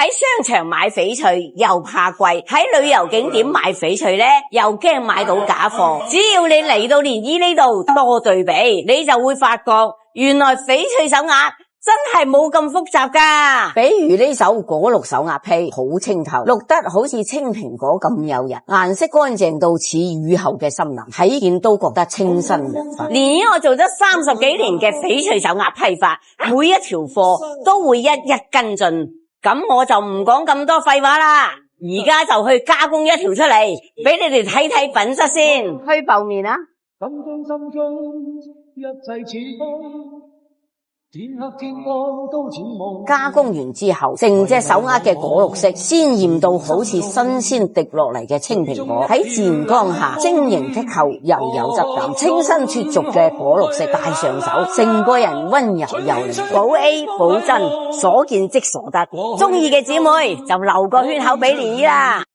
喺商場買翡翠又怕貴，喺旅遊景點買翡翠咧又驚買到假貨。只要你嚟到漣漪呢度多對比，你就會發覺原來翡翠手鐲真係冇咁複雜噶。比如呢手果綠手鐲披好清透，綠得好似青蘋果咁誘人，顏色乾淨到似雨後嘅森林，睇見都覺得清新涼快。漣漪我做咗30幾年嘅翡翠手鐲批發，每一條貨都會一一跟進，咁我就唔講咁多廢話啦，而家就去加工一條出嚟，俾你哋睇睇品質先。去浮面啊！心中一切似風，天黑天光都似夢。加工完之後，成隻手鐲嘅果綠色鮮豔到好似新鮮滴落嚟嘅青蘋果，喺自然光下晶瑩剔透又有質感，清新脫俗嘅果綠色戴上手，成個人溫柔又靈。保 A 保真，所見即所得。中意嘅姊妹就留個圈口俾漣漪啦。